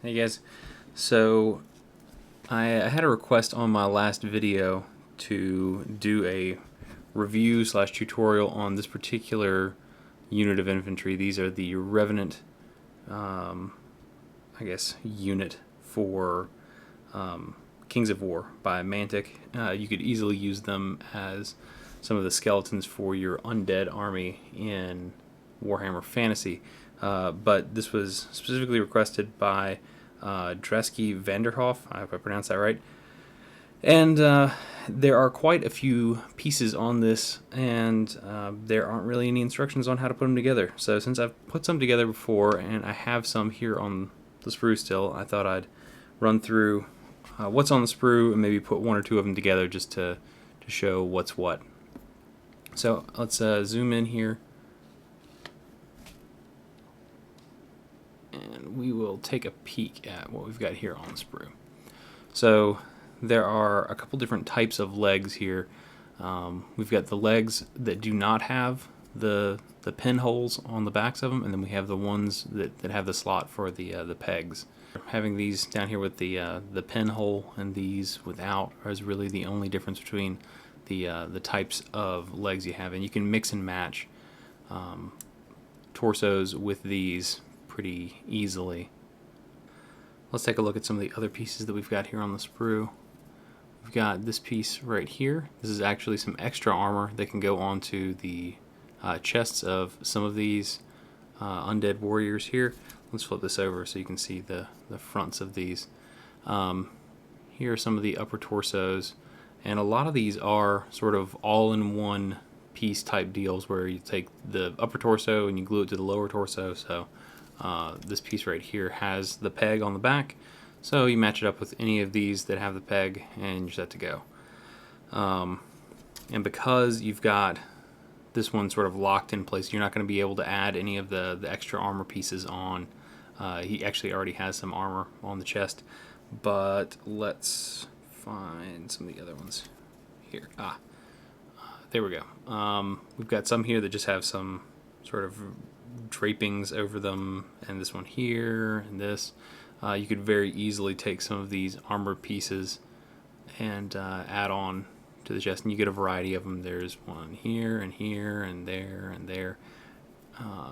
Hey guys, so I had a request on my last video to do a review slash tutorial on this particular unit of infantry. These are the Revenant, unit for Kings of War by Mantic. You could easily use them as some of the skeletons for your Undead army in Warhammer Fantasy. But this was specifically requested by DraskyVanderhoff, I hope I pronounced that right. And there are quite a few pieces on this, and there aren't really any instructions on how to put them together. So since I've put some together before, and I have some here on the sprue still, I thought I'd run through what's on the sprue and maybe put one or two of them together just to show what's what. So let's zoom in here. And we will take a peek at what we've got here on the sprue. So there are a couple different types of legs here. We've got the legs that do not have the pinholes on the backs of them, and then we have the ones that have the slot for the pegs. Having these down here with the pinhole and these without is really the only difference between the types of legs you have, and you can mix and match torsos with these pretty easily. Let's take a look at some of the other pieces that we've got here on the sprue. We've got this piece right here. This is actually some extra armor that can go onto the chests of some of these undead warriors here. Let's flip this over so you can see the fronts of these. Here are some of the upper torsos, and a lot of these are sort of all-in-one piece type deals where you take the upper torso and you glue it to the lower torso. So this piece right here has the peg on the back, so you match it up with any of these that have the peg and you're set to go. And because you've got this one sort of locked in place, you're not going to be able to add any of the extra armor pieces on. He actually already has some armor on the chest, but let's find some of the other ones here. There we go. We've got some here that just have some sort of drapings over them, and this one here, and this. You could very easily take some of these armor pieces and add on to the chest, and you get a variety of them. There's one here, and here, and there, and there.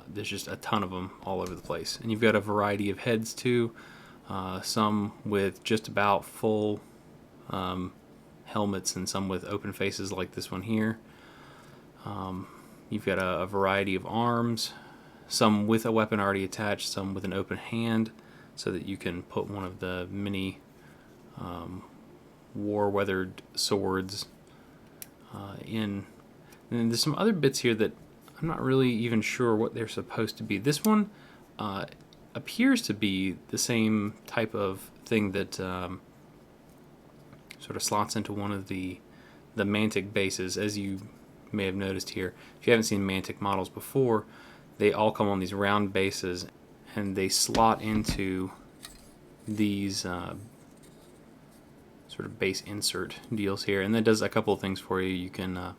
There's just a ton of them all over the place. And you've got a variety of heads too, some with just about full helmets, and some with open faces like this one here. You've got a variety of arms, some with a weapon already attached, some with an open hand, so that you can put one of the mini war-weathered swords in. And there's some other bits here that I'm not really even sure what they're supposed to be. This one appears to be the same type of thing that sort of slots into one of the Mantic bases, as you may have noticed here. If you haven't seen Mantic models before, they all come on these round bases, and they slot into these sort of base insert deals here. And that does a couple of things for you. You can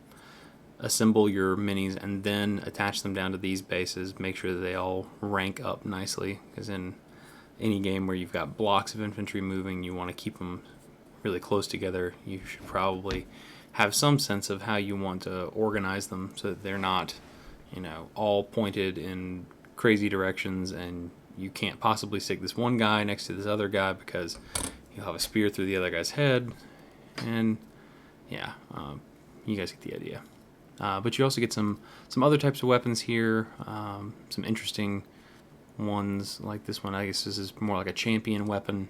assemble your minis and then attach them down to these bases. Make sure that they all rank up nicely, because in any game where you've got blocks of infantry moving, you want to keep them really close together. You should probably have some sense of how you want to organize them so that they're not, all pointed in crazy directions, and you can't possibly stick this one guy next to this other guy because you'll have a spear through the other guy's head. And yeah, you guys get the idea. But you also get some other types of weapons here, some interesting ones like this one. I guess this is more like a champion weapon.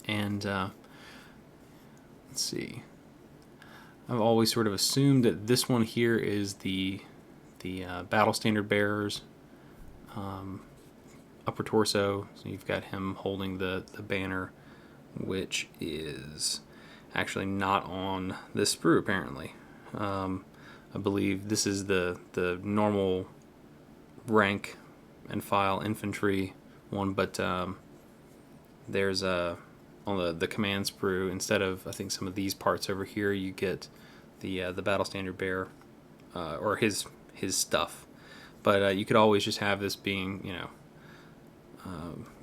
And let's see. I've always sort of assumed that this one here is the battle standard bearer's upper torso. So you've got him holding the banner, which is actually not on this sprue apparently. I believe this is the normal rank and file infantry one, but there's on the command sprue, instead of I think some of these parts over here, you get the battle standard bearer or his stuff. But you could always just have this being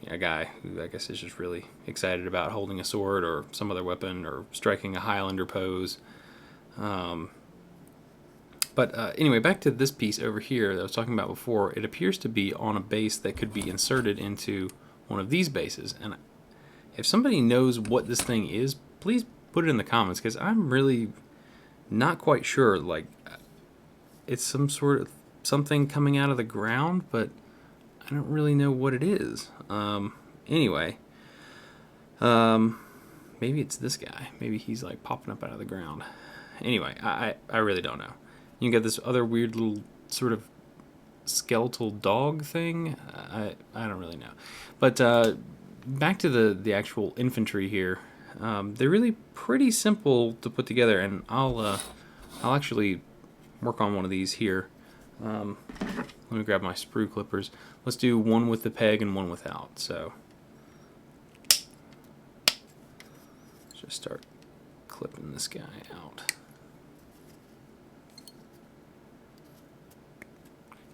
a guy who I guess is just really excited about holding a sword or some other weapon or striking a Highlander pose. But anyway, back to this piece over here that I was talking about before. It appears to be on a base that could be inserted into one of these bases. And if somebody knows what this thing is, please put it in the comments, because I'm really not quite sure. Like, it's some sort of something coming out of the ground, but I don't really know what it is. Anyway, maybe it's this guy. Maybe he's like popping up out of the ground. Anyway, I really don't know. You can get this other weird little sort of skeletal dog thing. I don't really know. But back to the actual infantry here. They're really pretty simple to put together, and I'll actually work on one of these here. Let me grab my sprue clippers. Let's do one with the peg and one without. So let's just start clipping this guy out.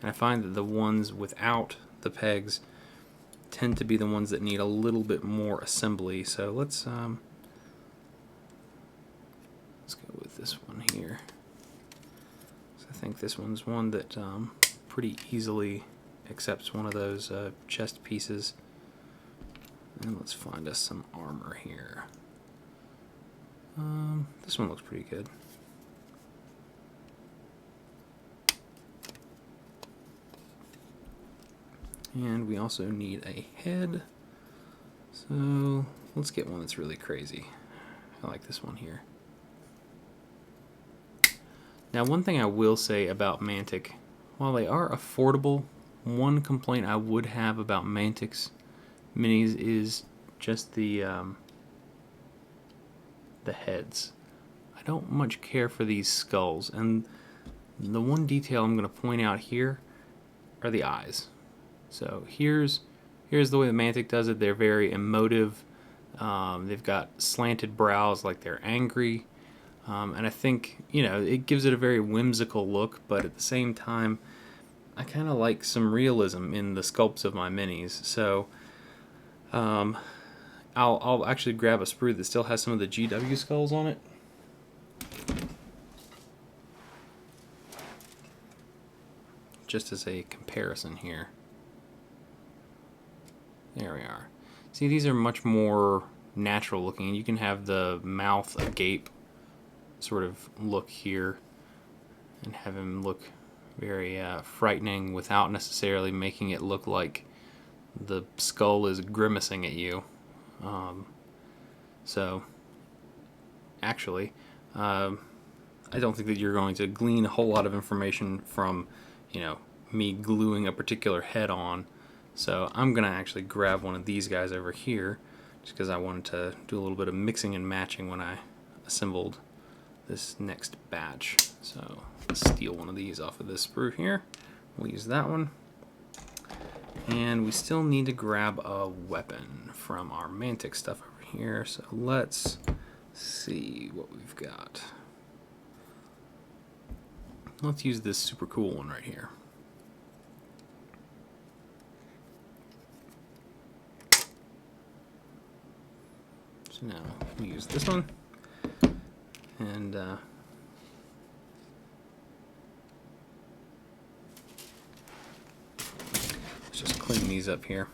And I find that the ones without the pegs tend to be the ones that need a little bit more assembly. So let's go with this one here. So I think this one's one that pretty easily accepts one of those chest pieces. And let's find us some armor here. This one looks pretty good. And we also need a head. So let's get one that's really crazy. I like this one here. Now, one thing I will say about Mantic, while they are affordable, one complaint I would have about Mantic's minis is just the heads. I don't much care for these skulls, and the one detail I'm going to point out here are the eyes. So here's the way the Mantic does it. They're very emotive. They've got slanted brows, like they're angry. And I think, you know, it gives it a very whimsical look, but at the same time, I kind of like some realism in the sculpts of my minis. So I'll actually grab a sprue that still has some of the GW skulls on it. Just as a comparison here. There we are. See, these are much more natural looking. You can have the mouth agape sort of look here and have him look very frightening without necessarily making it look like the skull is grimacing at you. So actually, I don't think that you're going to glean a whole lot of information from, you know, me gluing a particular head on. So I'm going to actually grab one of these guys over here just because I wanted to do a little bit of mixing and matching when I assembled this next batch. So let's steal one of these off of this sprue here. We'll use that one. And we still need to grab a weapon from our Mantic stuff over here. So let's see what we've got. Let's use this super cool one right here. So now we use this one, and let's just clean these up here.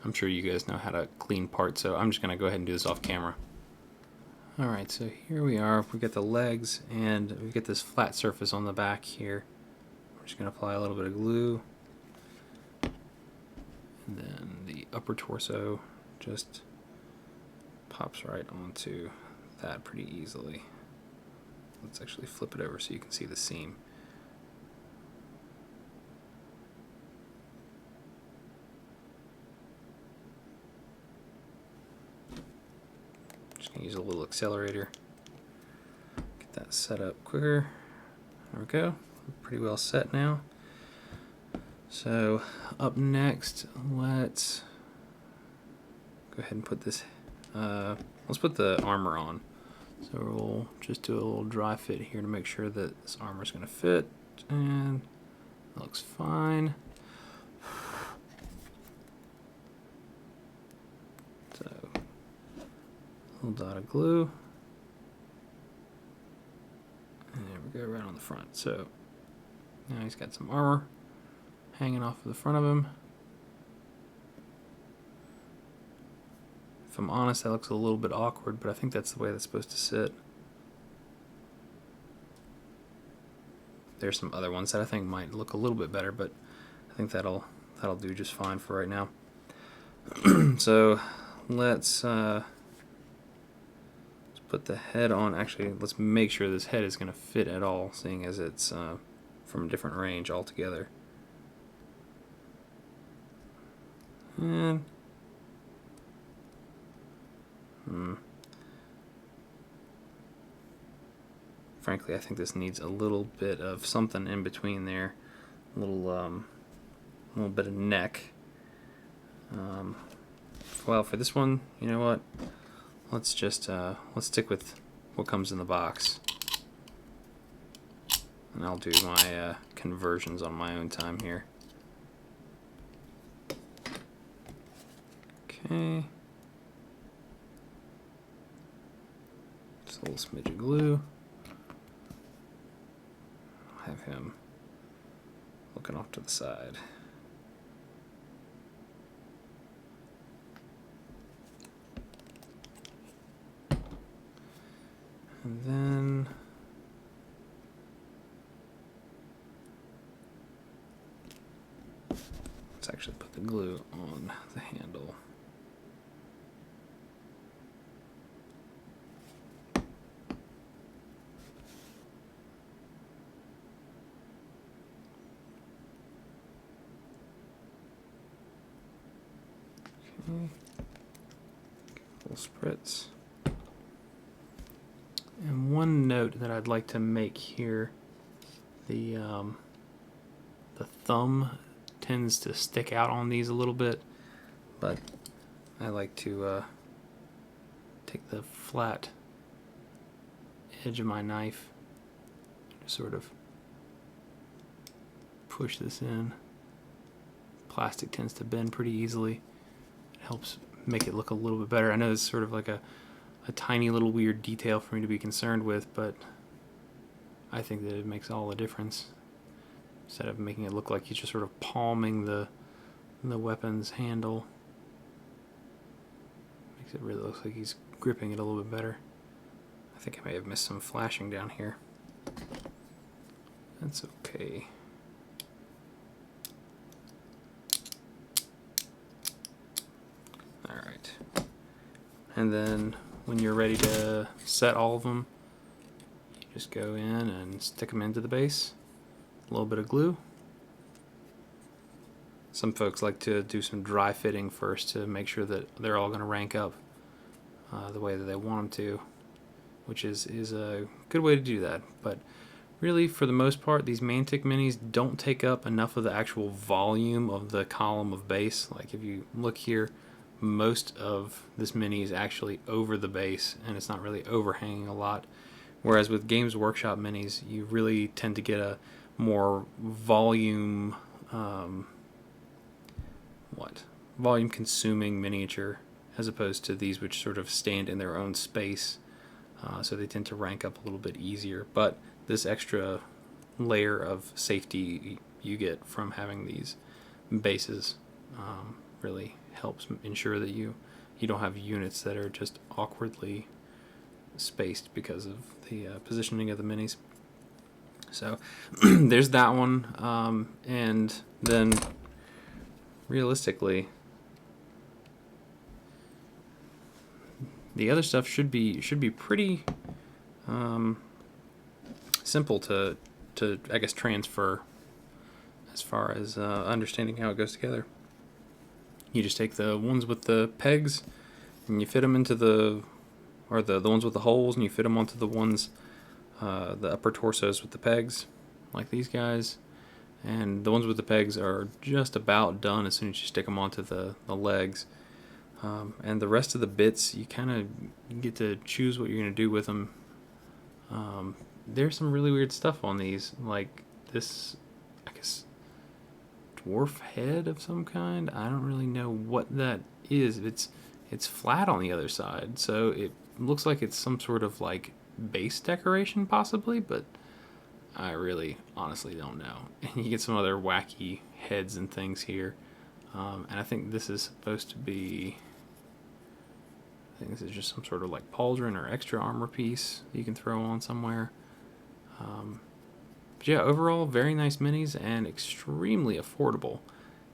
I'm sure you guys know how to clean parts, so I'm just going to go ahead and do this off camera. Alright, so here we are. We got the legs, and we get this flat surface on the back here. We're just going to apply a little bit of glue. And then the upper torso just pops right onto that pretty easily. Let's actually flip it over so you can see the seam. Just gonna use a little accelerator. Get that set up quicker. There we go. Pretty well set now. So up next, let's go ahead and put this, let's put the armor on. So we'll just do a little dry fit here to make sure that this armor is going to fit. And looks fine. So, little dot of glue. And there we go, right on the front. So, now he's got some armor hanging off of the front of him. If I'm honest, that looks a little bit awkward, but I think that's the way that's supposed to sit. There's some other ones that I think might look a little bit better, but I think that'll do just fine for right now. So let's put the head on. Actually, let's make sure this head is going to fit at all, seeing as it's from a different range altogether. And frankly, I think this needs a little bit of something in between there, a little bit of neck. Well, for this one, you know what? Let's just let's stick with what comes in the box, and I'll do my conversions on my own time here. Okay. Just a little smidge of glue. Have him looking off to the side. And then let's actually put the glue on the handle. Okay. Little spritz. And one note that I'd like to make here, the thumb tends to stick out on these a little bit, but I like to take the flat edge of my knife to sort of push this in. Plastic tends to bend pretty easily. It helps make it look a little bit better. I know it's sort of like a tiny little weird detail for me to be concerned with, but I think that it makes all the difference. Instead of making it look like he's just sort of palming the weapon's handle, makes it really look like he's gripping it a little bit better. I think I may have missed some flashing down here. That's okay. Alright. And then when you're ready to set all of them, you just go in and stick them into the base. A little bit of glue. Some folks like to do some dry fitting first to make sure that they're all going to rank up the way that they want them to, which is a good way to do that. But really, for the most part, these Mantic minis don't take up enough of the actual volume of the column of base. Like if you look here, most of this mini is actually over the base, and it's not really overhanging a lot. Whereas with Games Workshop minis, you really tend to get a more volume, volume consuming miniature, as opposed to these which sort of stand in their own space. So they tend to rank up a little bit easier. But this extra layer of safety you get from having these bases really helps ensure that you don't have units that are just awkwardly spaced because of the positioning of the minis. So there's that one, and then realistically the other stuff should be pretty simple to I guess transfer as far as understanding how it goes together. You just take the ones with the pegs and you fit them into the ones with the holes, and you fit them onto the ones, the upper torsos with the pegs, like these guys. And the ones with the pegs are just about done as soon as you stick them onto the legs. And the rest of the bits, you kind of get to choose what you're going to do with them. There's some really weird stuff on these, like this, I guess, dwarf head of some kind. I don't really know what that is. It's flat on the other side, so it looks like it's some sort of like base decoration possibly, but I really honestly don't know. And you get some other wacky heads and things here, and I think this is supposed to be, I think this is just some sort of like pauldron or extra armor piece you can throw on somewhere. But yeah, overall, very nice minis and extremely affordable.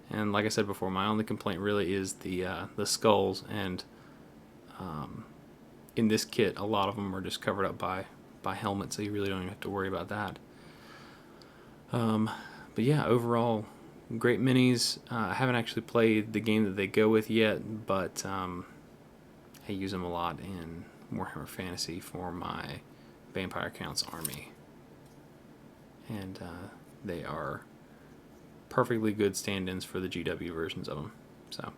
And like I said before, my only complaint really is the skulls, and in this kit, a lot of them are just covered up by helmets, so you really don't even have to worry about that. But yeah, overall, great minis. I haven't actually played the game that they go with yet, but I use them a lot in Warhammer Fantasy for my Vampire Counts army. And they are perfectly good stand-ins for the GW versions of them. So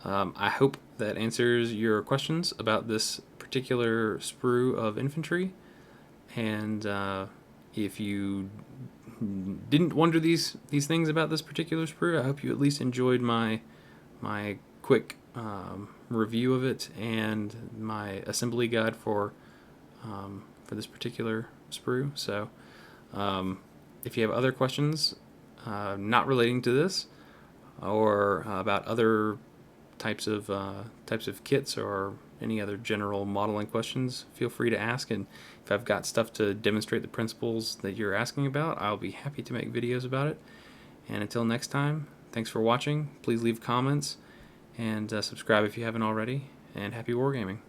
I hope that answers your questions about this particular sprue of infantry. And if you didn't wonder these things about this particular sprue, I hope you at least enjoyed my quick review of it and my assembly guide for this particular sprue. So if you have other questions not relating to this, or about other types of kits, or any other general modeling questions, feel free to ask. And if I've got stuff to demonstrate the principles that you're asking about, I'll be happy to make videos about it. And until next time, thanks for watching. Please leave comments and subscribe if you haven't already, and happy wargaming.